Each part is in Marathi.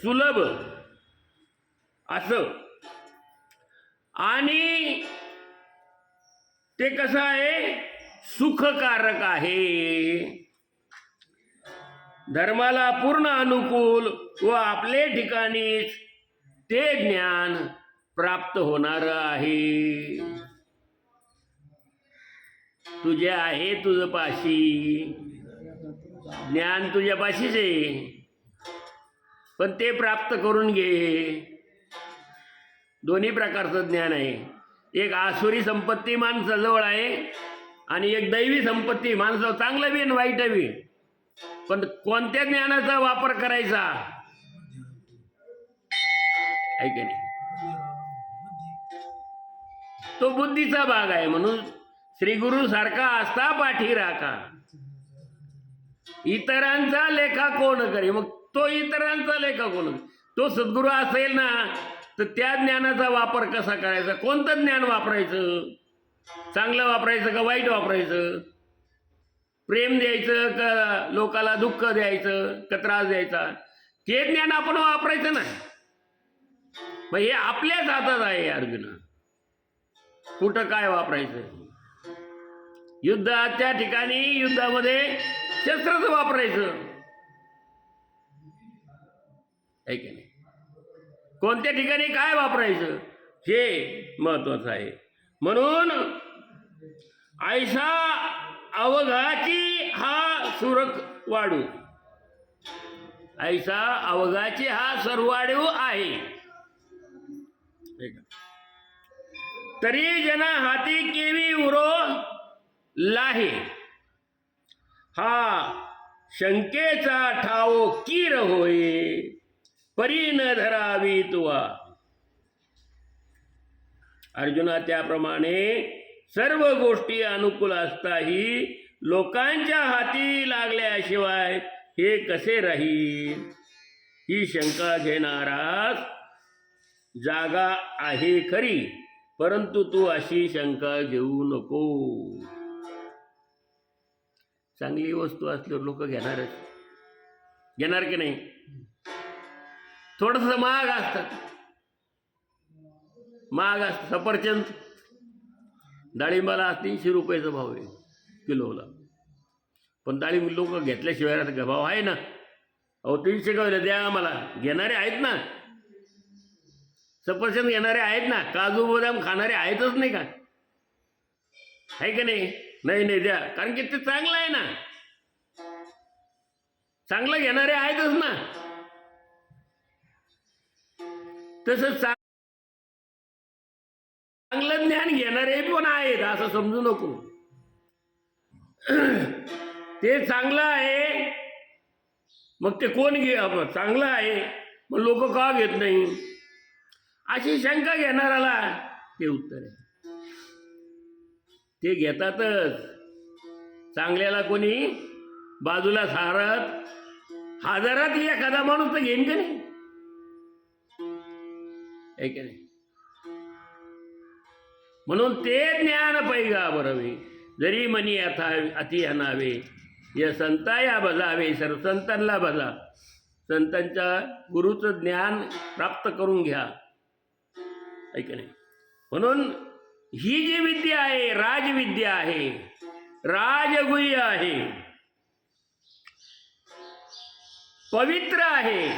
सुलभ असं, आणि ते कसं आहे, सुखकारक आहे, धर्माला पूर्ण अनुकूल व आपले ठिकाणीच ते ज्ञान प्राप्त होणार आहे. तुझे आहे तुझ पाशी, ज्ञान तुझ्या पाशीच आहे, पण ते प्राप्त करून घे. दोन्ही प्रकारचं ज्ञान आहे. एक आसुरी संपत्ती माणसाजवळ आहे आणि एक दैवी संपत्ती माणसाजवळ, चांगलं बी आणि वाईट बी. पण कोणत्या ज्ञानाचा वापर करायचा आहे की नाही, तो बुद्धीचा भाग आहे. म्हणून श्री गुरु सारखा असता पाठी राखा, इतरांचा लेखा कोण करे. मग तो इतरांचा लेखा कोण, तो सद्गुरू असेल ना, तर त्या ज्ञानाचा वापर कसा करायचा, कोणतं ज्ञान वापरायचं, चांगलं वापरायचं का वाईट वापरायचं, प्रेम द्यायचं का लोकाला दुःख द्यायचं का त्रास द्यायचा, ते ज्ञान आपण वापरायचं ना. मग हे आपल्याच हातात आहे अर्जुना, कुठं काय वापरायचं. युद्धाच्या ठिकाणी युद्धामध्ये शस्त्रच वापरायचं आहे की नाही, कोणत्या ठिकाणी काय वापरायचं हे महत्वाचं आहे. म्हणून ऐसा अवघाची हा सुरख वाढू, ऐसा अवघाची हा सरवाढू आहे. तरी जना हाती केवी उरो लाहे, हा शंकेचा ठाव कीर होय, परी न धरावी तुवा. अर्जुना, त्याप्रमाणे सर्व गोष्टी अनुकूल असताही लोकांच्या हाती लागल्याशिवाय हे कसे राहील, ही शंका घेणारास जागा आहे खरी, परंतु तू अशी शंका घेऊ नको. चांगली वस्तू असल्यावर लोक घेणारच, घेणार की नाही. थोडंसं महाग असतात, महाग असतं. सफरचंद डाळिंबाला 300 रुपयाचा भाव आहे किलोला, पण डाळिंब लोक घेतल्याशिवाय आता भाव आहे ना. अहो 300 का द्या आम्हाला, घेणारे आहेत ना. सफरचंद घेणारे आहेत ना, काजू बदाम खाणारे आहेतच नाही का, आहे का नाही. नाही नाही द्या, कारण की ते चांगलं आहे ना, चांगलं घेणारे आहेतच ना. तसं चांगलं ज्ञान घेणारे पण आहेत असं समजू नको. ते चांगलं आहे, मग ते कोण घे, चांगलं आहे मग लोक का घेत नाही, अशी शंका घेणाराला ते उत्तर आहे. ते घेतातच. चांगल्याला कोणी बाजूला सारत, हजारात एखादा माणूस तर घेईन का नाही, आहे का नाही. म्हणून ते ज्ञान पैगा बरवे, जरी मनी अति अनावे, या संताया बजावे, सर्व संतांना बजा. संतांच्या गुरुचं ज्ञान प्राप्त करून घ्या, आहे का नाही. म्हणून ही जी विद्या आहे, राजविद्या आहे, राजगुह्य आहे, पवित्र आहे,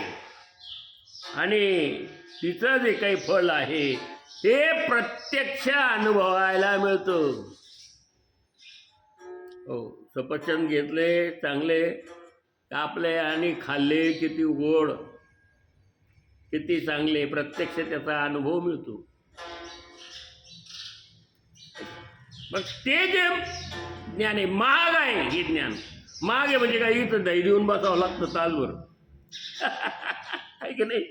आणि तिचं जे काही फळ आहे ते प्रत्यक्ष अनुभवायला मिळतं. हो, सफरचंद घेतले, चांगले कापले आणि खाल्ले, किती गोड, किती चांगले, प्रत्यक्ष त्याचा अनुभव मिळतो. मग ते जे ज्ञान आहे, महाग आहे. हे ज्ञान महाग आहे म्हणजे काय, इथं दही देऊन बसावं लागतं तासभर, आहे की नाही.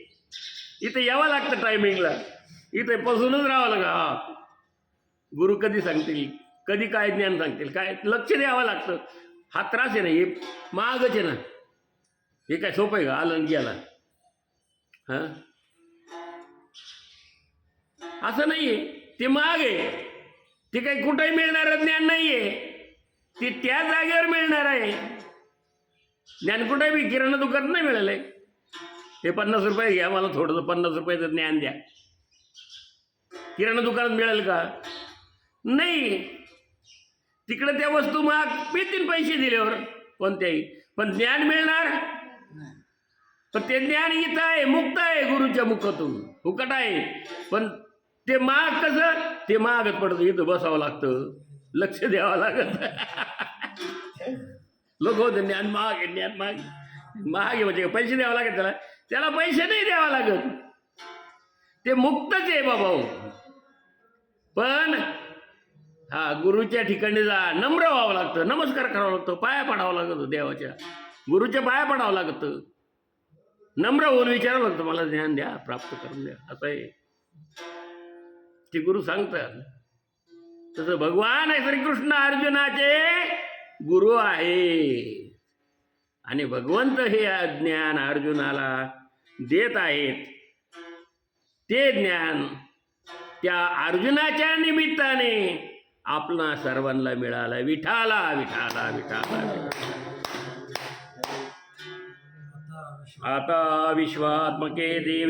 इथं यावं लागतं टायमिंगला, इथं बसूनच राहावं लागतं. हा, गुरु कधी सांगतील, कधी काय ज्ञान सांगतील, काय लक्ष द्यावं लागतं. हा त्रास आहे ना, हे महागच आहे ना. हे काय सोपं आहे का, आलं गेला. हां, असं नाही आहे, ते महाग आहे. ते काही कुठंही मिळणारं ज्ञान नाही आहे, ते त्या जागेवर मिळणार आहे. ज्ञान कुठेही किराणा दुकानात नाही मिळालंय, हे 50 रुपये घ्या, मला थोडंसं 50 रुपयाचं ज्ञान द्या. किराणा दुकानात मिळेल का? नाही. तिकडे त्या वस्तू महाग मिळतील पैसे दिल्यावर कोणत्याही, पण ज्ञान मिळणार. पण ते ज्ञान इथं आहे, मुक्त आहे गुरुच्या मुखातून, फुकट आहे. पण ते महाग कसं? ते महागच पडतं. इथं बसावं लागतं, लक्ष द्यावं लागत. लोक होते ज्ञान महाग आहे, ज्ञान महाग महाग आहे म्हणजे पैसे द्यावं लागत त्याला. त्याला पैसे नाही द्यावं लागत, ते मुक्तच आहे बाबा. पण हा गुरुच्या ठिकाणी जा, नम्र व्हावं लागतं, नमस्कार करावं लागतं, पाया पडावं लागतं, देवाच्या गुरुच्या पाया पडावं लागतं, नम्र होऊन विचारावं लागतं, मला ज्ञान द्या, प्राप्त करून द्या. असं आहे ते गुरु सांगतात. तसं भगवान श्रीकृष्ण अर्जुनाचे गुरु आहे आणि भगवंत हे ज्ञान अर्जुनाला देत आहेत. ते ज्ञान त्या अर्जुनाच्या निमित्ताने आपणा सर्वांना मिळाला. विठाला विठाला विठाला. आता विश्वात्मके देवी